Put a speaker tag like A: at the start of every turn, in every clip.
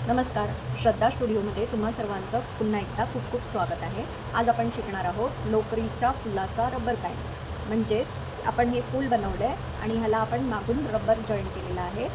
A: नमस्कार. श्रद्धा स्टुडिओमध्ये तुम्हा सर्वांचं पुन्हा एकदा खूप खूप स्वागत आहे. आज आपण शिकणार आहोत लोकरीच्या फुलाचा रबर बँड. म्हणजेच आपण हे फूल बनवलं आहे आणि ह्याला आपण मागून रबर जॉईन केलेला आहे.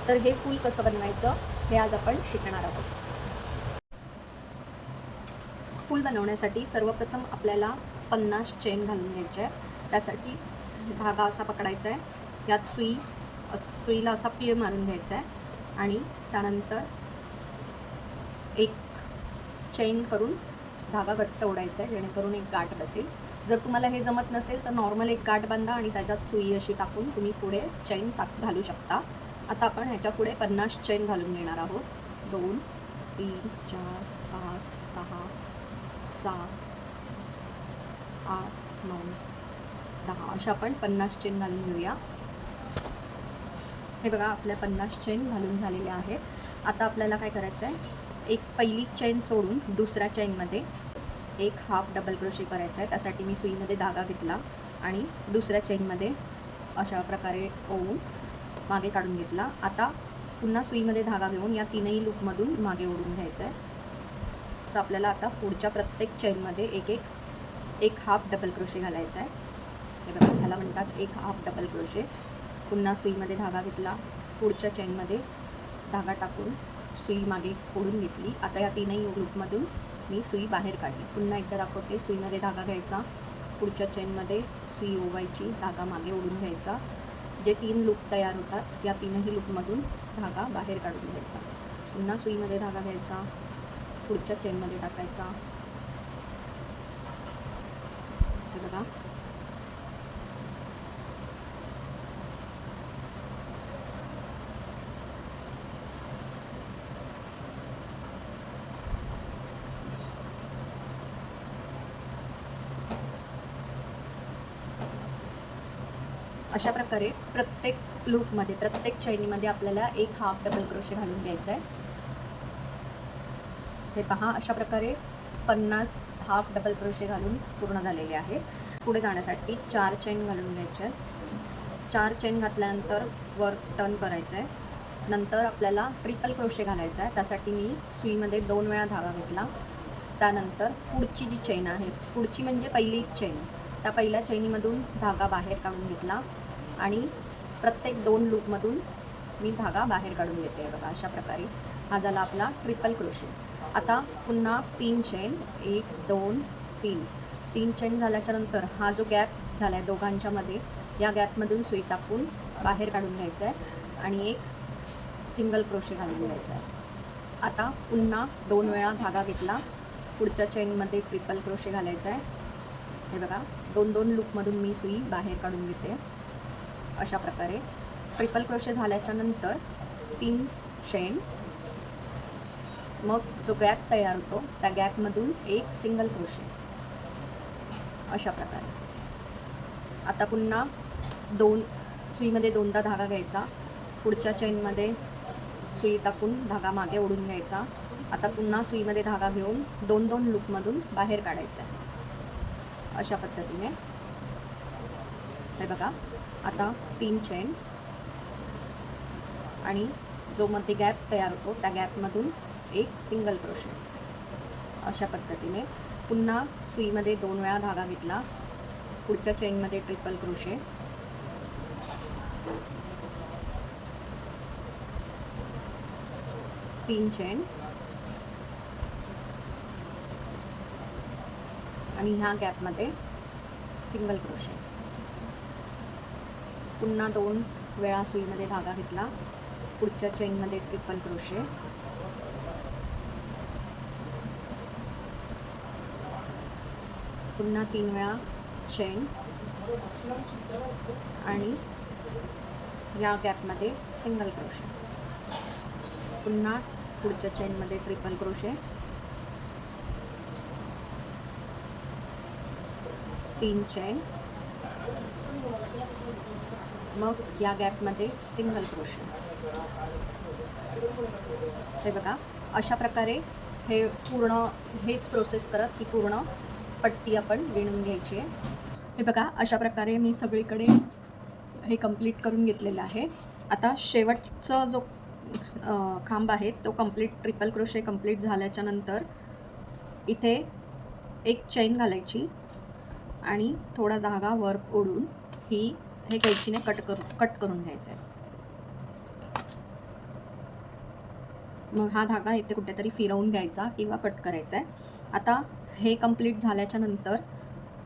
A: तर हे फूल कसं बनवायचं हे आज आपण शिकणार आहोत. फूल बनवण्यासाठी सर्वप्रथम आपल्याला 50 चेन घालून घ्यायचे आहे. त्यासाठी धागा असा पकडायचा आहे, यात सुईला असा पीळ मारून घ्यायचा आहे आणि त्यानंतर एक चेन करून धागा घट्ट ओढायचा आहे, जेणेकरून एक गाठ बसेल. जर तुम्हाला हे जमत नसेल तर नॉर्मल एक गाठ बांधा आणि त्याच्यात सुई अशी टाकून तुम्ही पुढे चेन घालू शकता. आता आपण ह्याच्या पुढे 50 चेन घालून घेणार आहोत. 2 3 4 5 6 7 8 9 10 अशा आपण 50 चेन घालून घेऊया. हे बघा, आपल्या 50 चेन घालून झालेल्या आहेत. आता आपल्याला काय करायचं आहे, एक पहिली चेन सोडून दुसऱ्या चेनमध्ये एक हाफ डबल क्रोशे करायचा आहे. त्यासाठी मी सुईमध्ये धागा घेतला आणि दुसऱ्या चेनमध्ये अशा प्रकारे ओढून मागे काढून घेतला. आता पुन्हा सुईमध्ये धागा घेऊन या तीनही लूपमधून मागे ओढून घ्यायचं आहे. असं आपल्याला आता पुढच्या प्रत्येक चेनमध्ये एक हाफ डबल क्रोशे घालायचा आहे. हे बघा, ह्याला म्हणतात एक हाफ डबल क्रोशे. पुन्हा सुईमध्ये धागा घेतला, पुढच्या चेनमध्ये धागा टाकून सुई मागे ओढून घेतली. आता या तीनही लूपमधून मी सुई बाहेर काढली. पुन्हा एकदा दाखवते. सुईमध्ये धागा घ्यायचा, पुढच्या चेनमध्ये सुई ओवायची, धागा मागे ओढून घ्यायचा. जे 3 लूप तयार होतात या तीनही लूपमधून धागा बाहेर काढून घ्यायचा. पुन्हा सुईमध्ये धागा घ्यायचा, पुढच्या चेनमध्ये टाकायचा. हे बघा, अशा प्रकारे प्रत्येक लूपमध्ये, प्रत्येक चैनीमध्ये आपल्याला एक हाफ डबल क्रोशे घालून घ्यायचा आहे. हे पहा, अशा प्रकारे 50 हाफ डबल क्रोशे घालून पूर्ण झालेले आहे. पुढे जाण्यासाठी 4 चेन घालून घ्यायचे आहेत. 4 चेन घातल्यानंतर वर टर्न करायचं आहे. नंतर आपल्याला ट्रिपल क्रोशे घालायचा आहे. त्यासाठी मी सुईमध्ये 2 वेळा धागा घेतला. त्यानंतर पुढची जी चेन आहे, पुढची म्हणजे पहिली चेन, त्या पहिल्या चेनीमधून धागा बाहेर काढून घेतला आणि प्रत्येक 2 लूपमधून मी धागा बाहेर काढून घेते. बघा, अशा प्रकारे हा झाला आपला ट्रिपल क्रोशे. आता पुन्हा 3 चेन, 1 2 3 चेन झाल्याच्या नंतर हा जो गॅप झाला आहे दोघांच्यामध्ये, या गॅपमधून सुई टाकून बाहेर काढून घ्यायचं आहे आणि एक सिंगल क्रोशे घालून घ्यायचा आहे. आता पुन्हा 2 वेळा धागा घेतला, पुढच्या चेनमध्ये ट्रिपल क्रोशे घालायचा आहे. हे बघा, 2 लूपमधून मी सुई बाहेर काढून घेते. अशा प्रकारे ट्रिपल क्रोशे झाल्याच्या नंतर 3 चेन, मग जो गॅप तयार होतो त्या गॅपमधून एक सिंगल क्रोशे. अशा प्रकारे आता पुन्हा सुईमध्ये 2दा धागा घ्यायचा, पुढच्या चेनमध्ये सुई टाकून धागा मागे ओढून घ्यायचा. आता पुन्हा सुईमध्ये धागा घेऊन 2 लूपमधून बाहेर काढायचा आहे. अशा पद्धतीने हे बघा, आता 3 चेन आणि जो मध्ये गॅप तयार होतो त्या गॅपमधून एक सिंगल क्रोशे. अशा पद्धतीने पुन्हा सुईमध्ये 2 वेळा धागा घेतला, पुढच्या चेनमध्ये ट्रिपल क्रोशे, तीन चेन आणि ह्या गॅपमध्ये सिंगल क्रोशे. पुन्हा 2 वेळा सुईमध्ये धागा घेतला, पुढच्या चेनमध्ये ट्रिपल क्रोशे, पुन्हा 3 वेळा चेन आणि या गॅपमध्ये सिंगल क्रोशे. पुन्हा पुढच्या चेनमध्ये ट्रिपल क्रोशे, 3 चेन, मग या गॅपमध्ये सिंगल क्रोशे. हे बघा, अशा प्रकारे हेच प्रोसेस करत ही पूर्ण पट्टी आपण विणून घ्यायची आहे. हे बघा, अशा प्रकारे मी सगळीकडे हे कंप्लीट करून घेतलेलं आहे. आता शेवटचा जो खांब आहे तो कंप्लीट ट्रिपल क्रोशे कंप्लीट झाल्याच्या नंतर इथे एक चैन घालायची आणि थोडा धागा वर ओढून हे कैचीने कट करून घ्यायचं आहे. मग हा धागा इथे कुठेतरी फिरवून घ्यायचा किंवा कट करायचा आहे. आता हे कंप्लीट झाल्याच्या नंतर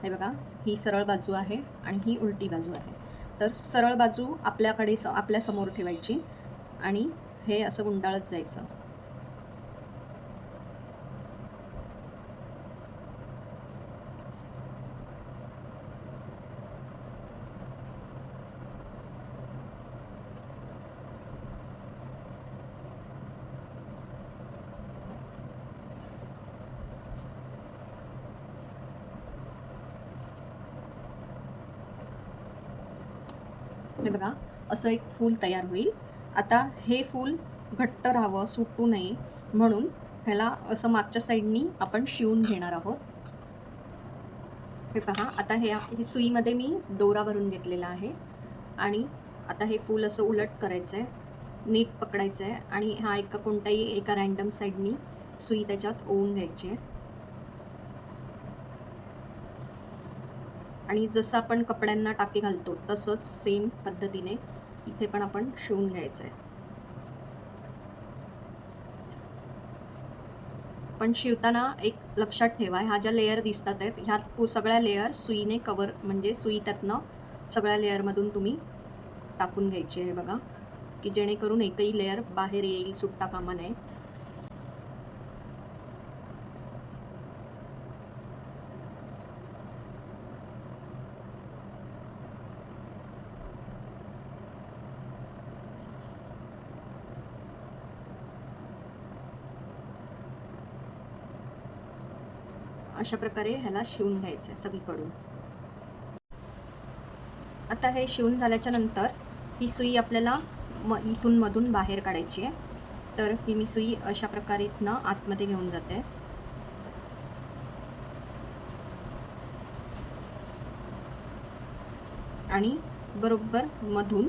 A: हे बघा, ही सरळ बाजू आहे आणि ही उलटी बाजू आहे. तर सरळ बाजू आपल्याकडे आपल्या समोर ठेवायची आणि हे असं गुंडाळत जायचं. हे बघा, असं एक फूल तयार होईल. आता हे फूल घट्ट राहावं, सुटू नये म्हणून ह्याला असं मागच्या साईडनी आपण शिवून घेणार आहोत. हे पहा, आता हे सुईमध्ये मी दोरा भरून घेतलेला आहे आणि आता हे फूल असं उलट करायचं आहे, नीट पकडायचं आहे आणि हा कोणत्याही एका रँडम साईडनी सुई त्याच्यात ओवून घ्यायची आहे. आणि जसं आपण कपड्यांना टाके घालतो तसंच सेम पद्धतीने इथे पण आपण शिवून घ्यायचं आहे. पण शिवताना एक लक्षात ठेवा, ह्या ज्या लेयर दिसतात आहेत ह्या सगळ्या लेयर सुईने कवर, म्हणजे सुई त्यातनं सगळ्या लेअरमधून तुम्ही टाकून घ्यायची आहे बघा, की जेणेकरून एकही लेयर बाहेर येईल, सुटता कामा नये. अशा प्रकारे ह्याला शिवून घ्यायचं आहे सगळीकडून. आता हे शिवून झाल्याच्या नंतर ही सुई आपल्याला इथून मधून बाहेर काढायची आहे. तर ही मी सुई अशा प्रकारे इथनं आतमध्ये घेऊन जाते आणि बरोबर मधून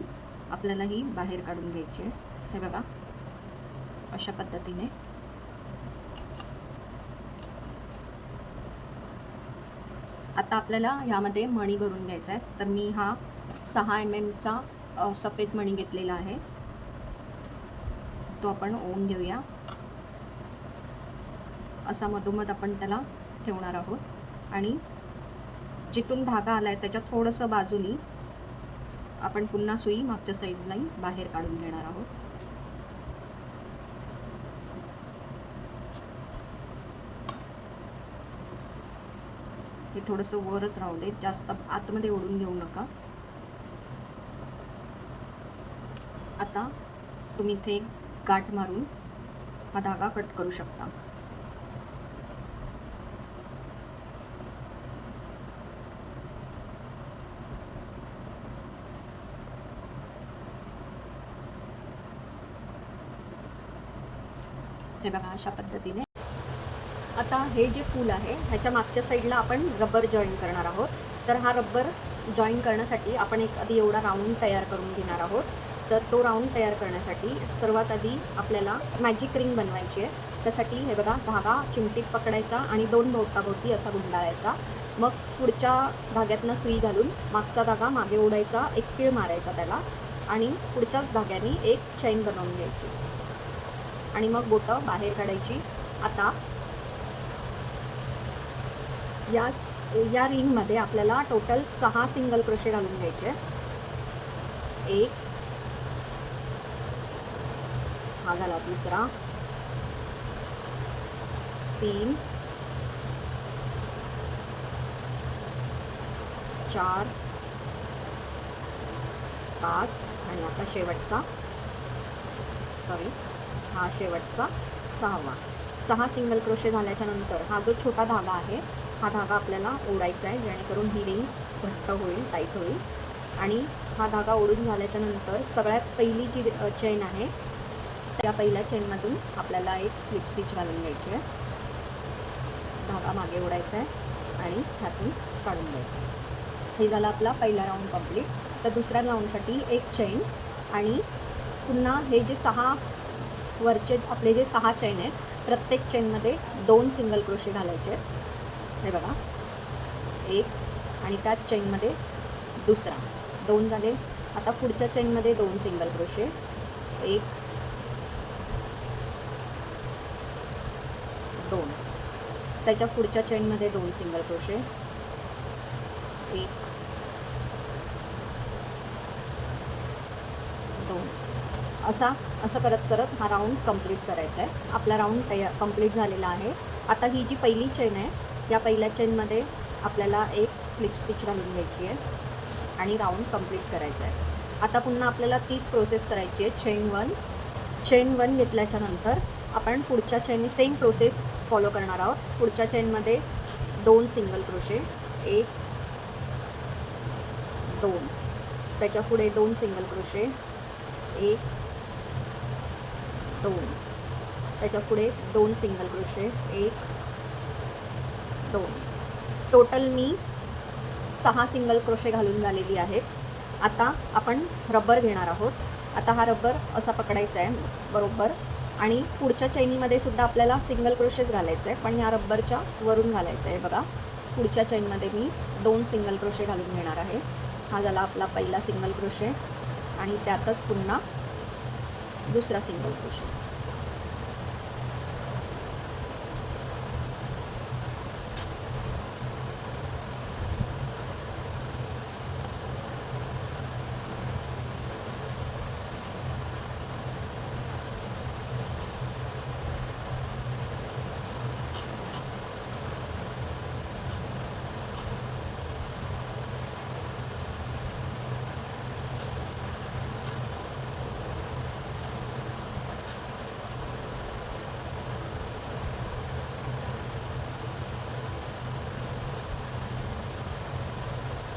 A: आपल्याला ही बाहेर काढून घ्यायची आहे. हे बघा, अशा पद्धतीने. आता आपल्याला ह्यामध्ये मणी भरून घ्यायचा आहे. तर मी हा 6 mm चा सफेद मणी घेतलेला आहे, तो आपण ओवून घेऊया. असा मधोमध आपण त्याला ठेवणार आहोत आणि जिथून धागा आलाय त्याच्या थोडंसं बाजूनी आपण पुन्हा सुई मागच्या साईडला बाहेर काढून घेणार आहोत. हे थोडंसं वरच राहू दे, जास्त आतमध्ये ओढून घेऊ नका. आता तुम्ही इथे गाठ मारून हा धागा कट करू शकता. हे बघा, अशा पद्धतीने. आता हे जे फूल आहे ह्याच्या मागच्या साईडला आपण रबर जॉईन करणार आहोत. तर हा रबर जॉईन करण्यासाठी आपण एक आधी एवढा राऊंड तयार करून घेणार आहोत. तर तो राऊंड तयार करण्यासाठी सर्वात आधी आपल्याला मॅजिक रिंग बनवायची आहे. त्यासाठी हे बघा, धागा चिमटीत पकडायचा आणि 2 भोवताभोवती असा गुंडाळायचा. मग पुढच्या धाग्यातनं सुई घालून मागचा धागा मागे ओढायचा, एक पीळ मारायचा त्याला आणि पुढच्याच धाग्याने एक चैन बनवून घ्यायची आणि मग बोटं बाहेर काढायची. आता या रिंगमध्ये आपल्याला टोटल 6 सिंगल क्रोशे घालून घ्यायचे. 1, हा झाला दुसरा, 3, 4, 5 आणि आता शेवटचा, हा शेवटचा 6वा. 6 सिंगल क्रोशे झाल्याच्या नंतर हा जो छोटा धागा आहे हा धागा आपल्याला ओढायचा आहे, जेणेकरून ही रिंग घट्ट होईल, टाईट होईल. आणि हा धागा ओढून झाल्याच्या नंतर सगळ्यात पहिली जी चेन आहे त्या पहिल्या चेनमधून आपल्याला एक स्लिप स्टिच घालून घ्यायची आहे. धागा मागे ओढायचा आहे आणि ह्यातून काढून घ्यायचा आहे. हे झाला आपला पहिला राऊंड कंप्लीट. तर दुसऱ्या राऊंडसाठी एक चेन आणि पुन्हा हे जे 6 वरचे आपले जे 6 चेन आहेत, प्रत्येक चेनमध्ये 2 सिंगल क्रोशे घालायचे आहेत. हे बघा, एक आणि त्याच चेनमध्ये दुसरा, 2 झाले. आता पुढच्या चेनमध्ये 2 सिंगल क्रोशे, 1 2. त्याच्या पुढच्या चेनमध्ये 2 सिंगल क्रोशे, 1 2. असं करत करत हा राऊंड कंप्लीट करायचा आहे. आपला राऊंड कंप्लीट झालेला आहे. आता ही जी पहिली चेन आहे, या पहिल्या चेनमध्ये आपल्याला एक स्लिप स्टिच घालून घ्यायची आहे आणि राऊंड कंप्लीट करायचा आहे. आता पुन्हा आपल्याला तीच प्रोसेस करायची आहे. चेन वन घेतल्याच्या नंतर आपण पुढच्या चेनने सेम प्रोसेस फॉलो करणार आहोत. पुढच्या चेनमध्ये 2 सिंगल क्रोशे, 1 2. त्याच्या पुढे 2 सिंगल क्रोशे, 1 2. त्याच्या पुढे 2 सिंगल क्रोशे, 1 2. टोटल मी 6 सिंगल क्रोशे घालून झालेली आहेत. आता आपण रबर घेणार आहोत. आता हा रबर असा पकडायचा आहे बरोबर, आणि पुढच्या चैनीमध्ये सुद्धा आपल्याला सिंगल क्रोशेच घालायचं आहे, पण या रबरच्या वरून घालायचं आहे. बघा, पुढच्या चैनमध्ये मी 2 सिंगल क्रोशे घालून घेणार आहे. हा झाला आपला पहिला सिंगल क्रोशे आणि त्यातच पुन्हा दुसरा सिंगल क्रोशे.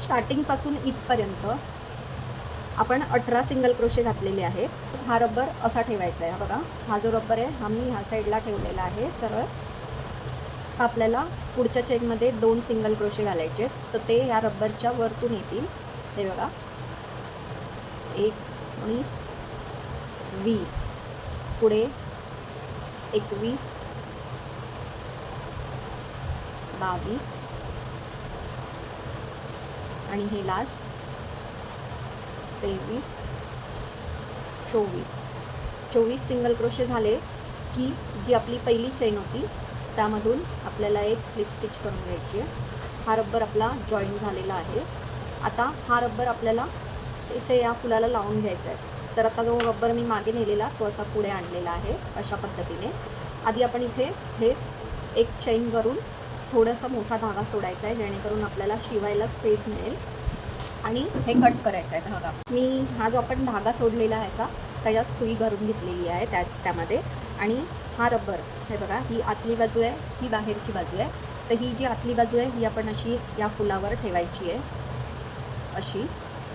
A: स्टार्टिंगपासून इथपर्यंत आपण 18 सिंगल क्रोशे घातलेले आहेत. हा रबर असा ठेवायचा आहे. बघा, हा जो रबर आहे हा मी ह्या साईडला ठेवलेला आहे सरळ. आपल्याला पुढच्या चेनमध्ये 2 सिंगल क्रोशे घालायचे, तर ते या रबरच्या वरतून येतील. हे बघा, 19 20, पुढे 21 22 आणि हे लास्ट 23 24 सिंगल क्रोशे झाले की जी आपली पहिली चेन होती त्यामधून आपल्याला एक स्लिप स्टिच करून घ्यायची आहे. हा रबर आपला जॉईन झालेला आहे. आता हा रबर आपल्याला इथे या फुलाला लावून घ्यायचा आहे. तर आता जो रबर मी मागे नेलेला तो असा पुढे आणलेला आहे अशा पद्धतीने. आधी आपण इथे हे एक चेनवरून थोडासा मोठा धागा सोडायचा आहे, जेणेकरून आपल्याला शिवायला स्पेस मिळेल, आणि हे कट करायचं आहे धागा. मी हा जो आपण धागा सोडलेला ह्याचा त्याच्यात सुई भरून घेतलेली आहे त्यामध्ये. आणि हा रबर हे बघा, ही आतली बाजू आहे, ही बाहेरची बाजू आहे. तर ही जी आतली बाजू आहे ही आपण अशी या फुलावर ठेवायची आहे अशी.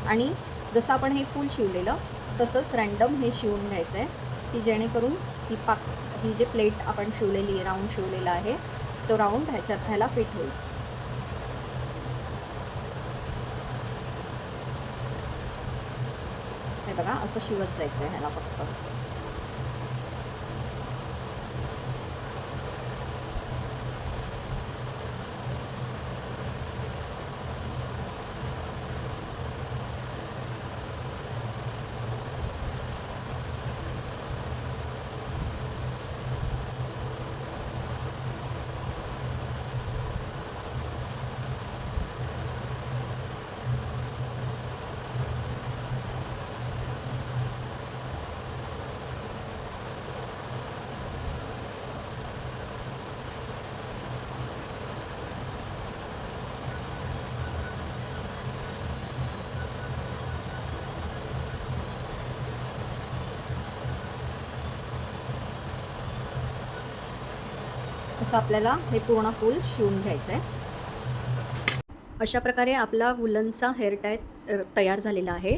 A: आणि जसं आपण हे फूल शिवलेलं तसंच रँडम हे शिवून घ्यायचं आहे, की जेणेकरून ही जे प्लेट आपण शिवलेली आहे, राऊंड शिवलेला आहे, तो राऊंड ह्याला फिट होईल. हे बघा, असं शिवत जायचं आहे ह्याला फक्त. असं आपल्याला हे पूर्ण फूल शिवून घ्यायचं आहे. अशा प्रकारे आपला वुलनचा हेअर टाय तयार झालेला आहे,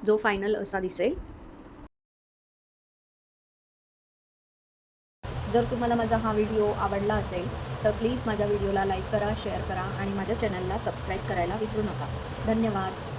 A: जो फायनल असा दिसेल. जर तुम्हाला माझा हा व्हिडिओ आवडला असेल तर प्लीज माझ्या व्हिडिओला लाईक करा, शेअर करा आणि माझ्या चॅनलला सबस्क्राईब करायला विसरू नका. धन्यवाद.